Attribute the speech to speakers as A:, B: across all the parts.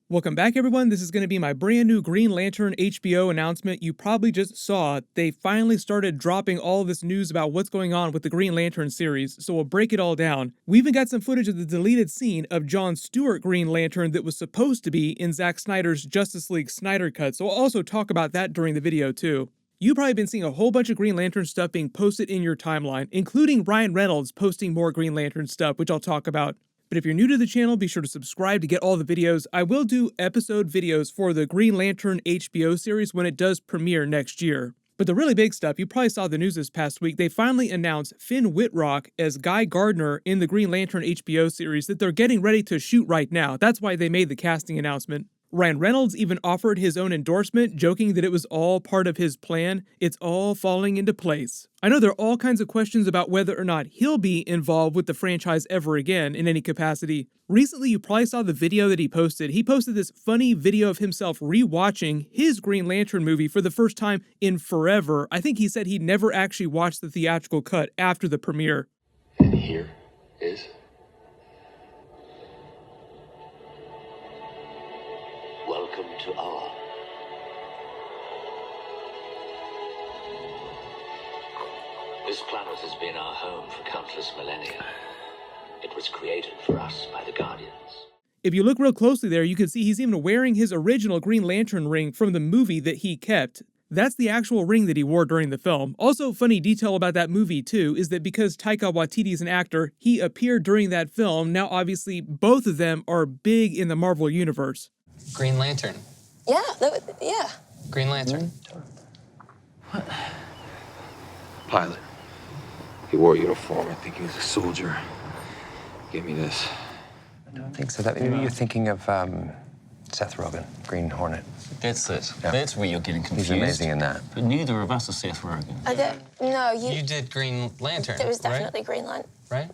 A: Welcome back, everyone. This is going to be my brand new Green Lantern HBO announcement. You probably just saw they finally started dropping all this news about what's going on with the Green Lantern series, so we'll break it all down. We even got some footage of the deleted scene of Jon Stewart Green Lantern that was supposed to be in Zack Snyder's Justice League Snyder Cut, so I'll also talk about that during the video too. You've probably been seeing a whole bunch of Green Lantern stuff being posted in your timeline, including Ryan Reynolds posting more Green Lantern stuff, which I'll talk about. But if you're new to the channel, be sure to subscribe to get all the videos. I will do episode videos for the Green Lantern HBO series when it does premiere next year. But the really big stuff, you probably saw the news this past week, they finally announced Finn Wittrock as Guy Gardner in the Green Lantern HBO series that they're getting ready to shoot right now. That's why they made the casting announcement. Ryan Reynolds even offered his own endorsement, joking that it was all part of his plan. It's all falling into place. I know there are all kinds of questions about whether or not he'll be involved with the franchise ever again in any capacity. Recently, you probably saw the video that he posted. He posted this funny video of himself rewatching his Green Lantern movie for the first time in forever. I think he said he'd never actually watched the theatrical cut after the premiere.
B: And here is welcome to our This planet has been our home for countless millennia. It was created for us by the Guardians.
A: If you look real closely there, you can see he's even wearing his original Green Lantern ring from the movie that he kept. That's the actual ring that he wore during the film. Also, funny detail about that movie too is that because Taika Waititi is an actor, he appeared during that film. Now obviously both of them are big in the Marvel universe.
C: Green Lantern.
D: Yeah, yeah.
C: Green Lantern.
E: What? Pilot. He wore a uniform. I think he was a soldier. Give me this.
F: I don't think so. Maybe you're thinking of Seth Rogen, Green Hornet.
G: That's it.
F: Yeah.
G: That's where you're getting confused.
F: He's amazing in that.
G: But neither of us are Seth Rogen.
D: I don't. No,
C: You did Green Lantern.
D: It was
C: right?
D: definitely Green Lantern.
C: Right?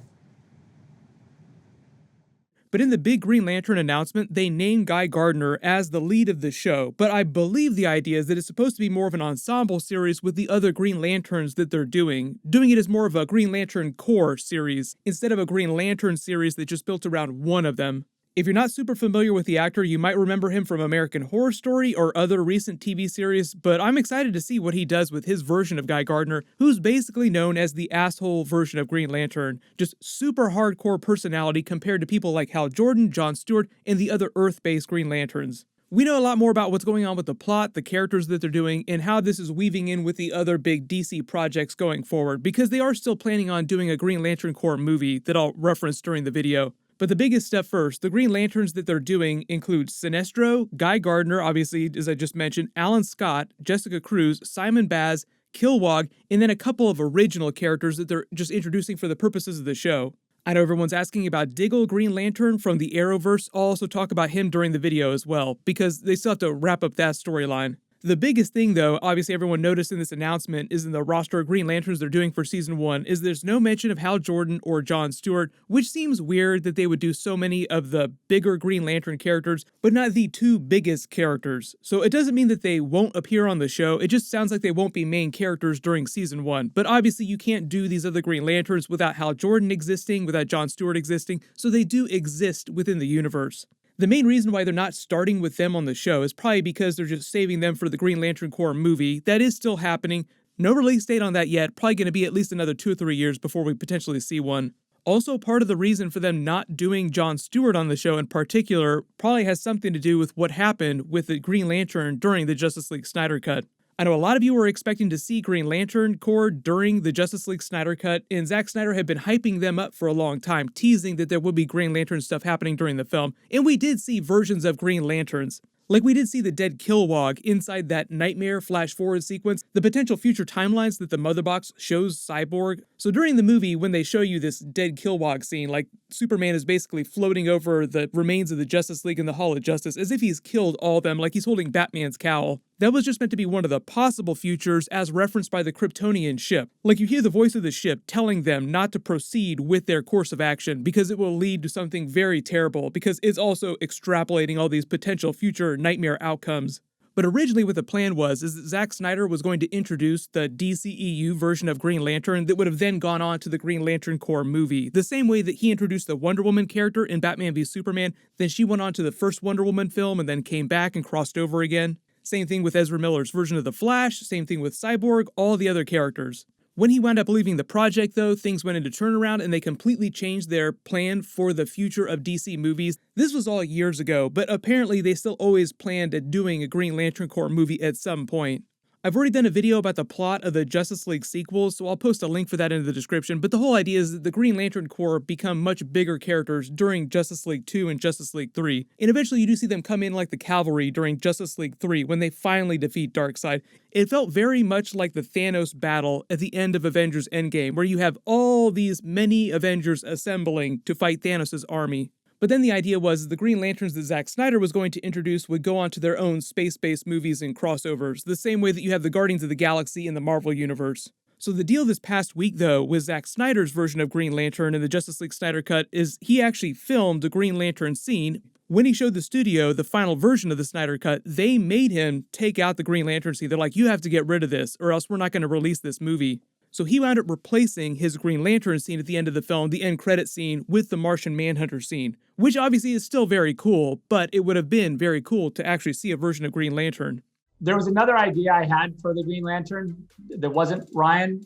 A: But in the big Green Lantern announcement, they named Guy Gardner as the lead of the show, but I believe the idea is that it's supposed to be more of an ensemble series with the other Green Lanterns that they're doing it as more of a Green Lantern Corps series, instead of a Green Lantern series that just built around one of them. If you're not super familiar with the actor, you might remember him from American Horror Story or other recent TV series, but I'm excited to see what he does with his version of Guy Gardner, who's basically known as the asshole version of Green Lantern. Just super hardcore personality compared to people like Hal Jordan, Jon Stewart, and the other Earth-based Green Lanterns. We know a lot more about what's going on with the plot, the characters that they're doing, and how this is weaving in with the other big DC projects going forward, because they are still planning on doing a Green Lantern Corps movie that I'll reference during the video. But the biggest step first, the Green Lanterns that they're doing include Sinestro, Guy Gardner, obviously, as I just mentioned, Alan Scott, Jessica Cruz, Simon Baz, Kilowog, and then a couple of original characters that they're just introducing for the purposes of the show. I know everyone's asking about Diggle Green Lantern from the Arrowverse. I'll also talk about him during the video as well, because they still have to wrap up that storyline. The biggest thing, though, obviously everyone noticed in this announcement is in the roster of Green Lanterns they're doing for Season 1, is there's no mention of Hal Jordan or Jon Stewart, which seems weird that they would do so many of the bigger Green Lantern characters, but not the two biggest characters. So it doesn't mean that they won't appear on the show, it just sounds like they won't be main characters during Season 1. But obviously you can't do these other Green Lanterns without Hal Jordan existing, without Jon Stewart existing, so they do exist within the universe. The main reason why they're not starting with them on the show is probably because they're just saving them for the Green Lantern Corps movie. That is still happening. No release date on that yet. Probably going to be at least another 2 or 3 years before we potentially see one. Also, part of the reason for them not doing Jon Stewart on the show in particular probably has something to do with what happened with the Green Lantern during the Justice League Snyder Cut. I know a lot of you were expecting to see Green Lantern Corps during the Justice League Snyder Cut, and Zack Snyder had been hyping them up for a long time, teasing that there would be Green Lantern stuff happening during the film, and we did see versions of Green Lanterns. Like we did see the dead Kilowog inside that nightmare flash-forward sequence, the potential future timelines that the Mother Box shows Cyborg. So during the movie, when they show you this dead Kilowog scene, like Superman is basically floating over the remains of the Justice League in the Hall of Justice as if he's killed all of them, like he's holding Batman's cowl. That was just meant to be one of the possible futures as referenced by the Kryptonian ship. Like you hear the voice of the ship telling them not to proceed with their course of action because it will lead to something very terrible, because it's also extrapolating all these potential future nightmare outcomes. But originally what the plan was is that Zack Snyder was going to introduce the DCEU version of Green Lantern that would have then gone on to the Green Lantern Corps movie. The same way that he introduced the Wonder Woman character in Batman v Superman, then she went on to the first Wonder Woman film and then came back and crossed over again. Same thing with Ezra Miller's version of The Flash, same thing with Cyborg, all the other characters. When he wound up leaving the project, though, things went into turnaround and they completely changed their plan for the future of DC movies. This was all years ago, but apparently they still always planned at doing a Green Lantern Corps movie at some point. I've already done a video about the plot of the Justice League sequels, so I'll post a link for that in the description, but the whole idea is that the Green Lantern Corps become much bigger characters during Justice League 2 and Justice League 3, and eventually you do see them come in like the cavalry during Justice League 3 when they finally defeat Darkseid. It felt very much like the Thanos battle at the end of Avengers Endgame, where you have all these many Avengers assembling to fight Thanos' army. But then the idea was the Green Lanterns that Zack Snyder was going to introduce would go on to their own space-based movies and crossovers, the same way that you have the Guardians of the Galaxy in the Marvel Universe. So the deal this past week, though, with Zack Snyder's version of Green Lantern in the Justice League Snyder Cut is he actually filmed the Green Lantern scene. When he showed the studio the final version of the Snyder Cut, they made him take out the Green Lantern scene. They're like, you have to get rid of this, or else we're not going to release this movie. So he wound up replacing his Green Lantern scene at the end of the film, the end credit scene, with the Martian Manhunter scene, which obviously is still very cool, but it would have been very cool to actually see a version of Green Lantern.
H: There was another idea I had for the Green Lantern that wasn't Ryan.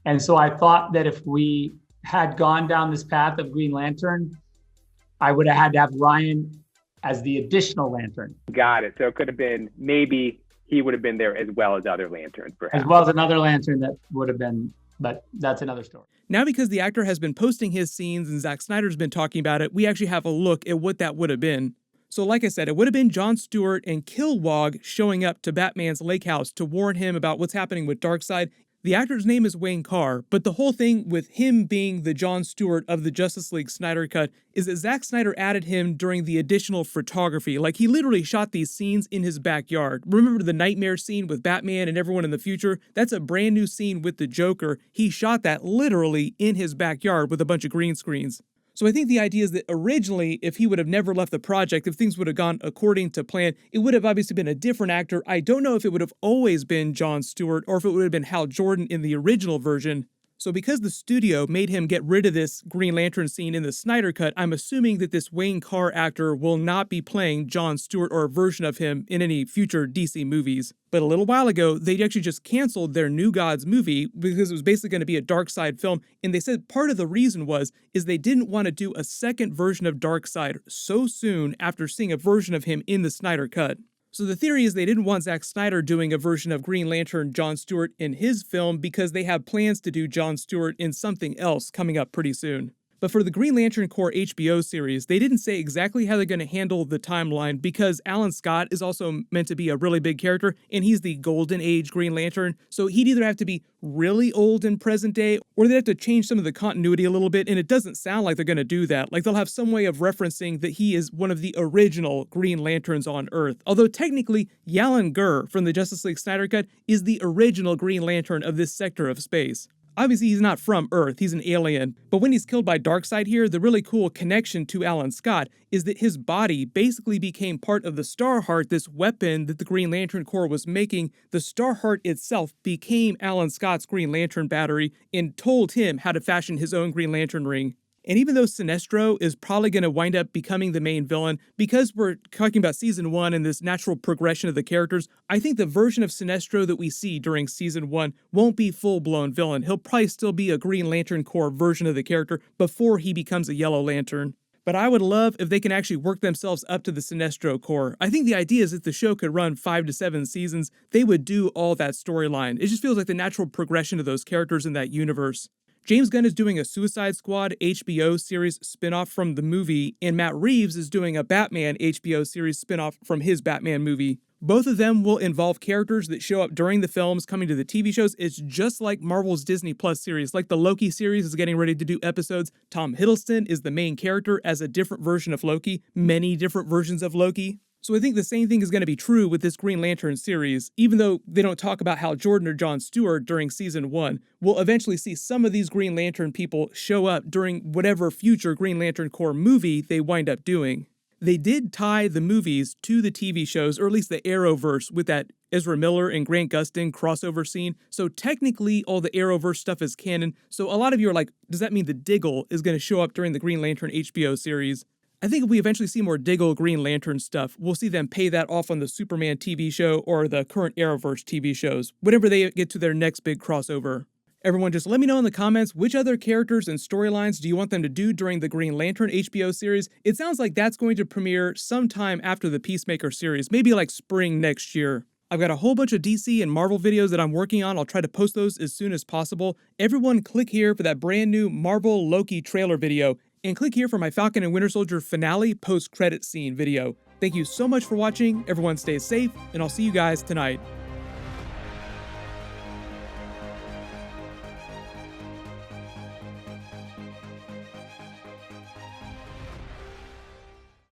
H: And so I thought that if we had gone down this path of Green Lantern, I would have had to have Ryan as the additional lantern.
I: Got it. So it could have been maybe he would have been there as well as other lanterns, perhaps.
H: As well as another lantern that would have been, but that's another story.
A: Now, because the actor has been posting his scenes and Zack Snyder's been talking about it, we actually have a look at what that would have been. So like I said, it would have been Jon Stewart and Kilowog showing up to Batman's lake house to warn him about what's happening with Darkseid. The actor's name is Wayne Carr, but the whole thing with him being the Jon Stewart of the Justice League Snyder Cut is that Zack Snyder added him during the additional photography. Like, he literally shot these scenes in his backyard. Remember the nightmare scene with Batman and everyone in the future? That's a brand new scene with the Joker. He shot that literally in his backyard with a bunch of green screens. So I think the idea is that originally, if he would have never left the project, if things would have gone according to plan, it would have obviously been a different actor. I don't know if it would have always been Jon Stewart or if it would have been Hal Jordan in the original version. So because the studio made him get rid of this Green Lantern scene in the Snyder Cut, I'm assuming that this Wayne Carr actor will not be playing Jon Stewart or a version of him in any future DC movies. But a little while ago, they actually just canceled their New Gods movie because it was basically going to be a Darkseid film, and they said part of the reason is they didn't want to do a second version of Darkseid so soon after seeing a version of him in the Snyder Cut. So the theory is they didn't want Zack Snyder doing a version of Green Lantern Jon Stewart in his film because they have plans to do Jon Stewart in something else coming up pretty soon. But for the Green Lantern Corps HBO series, they didn't say exactly how they're going to handle the timeline because Alan Scott is also meant to be a really big character, and he's the Golden Age Green Lantern, so he'd either have to be really old in present day, or they'd have to change some of the continuity a little bit, and it doesn't sound like they're going to do that. Like, they'll have some way of referencing that he is one of the original Green Lanterns on Earth. Although technically, Yalan Gur from the Justice League Snyder Cut is the original Green Lantern of this sector of space. Obviously, he's not from Earth, he's an alien, but when he's killed by Darkseid here, the really cool connection to Alan Scott is that his body basically became part of the Starheart, this weapon that the Green Lantern Corps was making. The Starheart itself became Alan Scott's Green Lantern battery and told him how to fashion his own Green Lantern ring. And even though Sinestro is probably going to wind up becoming the main villain, because we're talking about Season 1 and this natural progression of the characters, I think the version of Sinestro that we see during Season 1 won't be full-blown villain. He'll probably still be a Green Lantern Corps version of the character before he becomes a Yellow Lantern. But I would love if they can actually work themselves up to the Sinestro Corps. I think the idea is if the show could run 5 to 7 seasons, they would do all that storyline. It just feels like the natural progression of those characters in that universe. James Gunn is doing a Suicide Squad HBO series spinoff from the movie, and Matt Reeves is doing a Batman HBO series spinoff from his Batman movie. Both of them will involve characters that show up during the films coming to the TV shows. It's just like Marvel's Disney Plus series. Like the Loki series is getting ready to do episodes. Tom Hiddleston is the main character as a different version of Loki, many different versions of Loki. So I think the same thing is going to be true with this Green Lantern series. Even though they don't talk about Hal Jordan or Jon Stewart during Season 1, we'll eventually see some of these Green Lantern people show up during whatever future Green Lantern Corps movie they wind up doing. They did tie the movies to the TV shows, or at least the Arrowverse, with that Ezra Miller and Grant Gustin crossover scene. So technically, all the Arrowverse stuff is canon. So a lot of you are like, does that mean the Diggle is going to show up during the Green Lantern HBO series? I think if we eventually see more Diggle Green Lantern stuff, we'll see them pay that off on the Superman TV show or the current Arrowverse TV shows, whenever they get to their next big crossover. Everyone, just let me know in the comments which other characters and storylines do you want them to do during the Green Lantern HBO series. It sounds like that's going to premiere sometime after the Peacemaker series, maybe like spring next year. I've got a whole bunch of DC and Marvel videos that I'm working on. I'll try to post those as soon as possible. Everyone click here for that brand new Marvel Loki trailer video, and click here for my Falcon and Winter Soldier finale post-credit scene video. Thank you so much for watching. Everyone stay safe, and I'll see you guys tonight.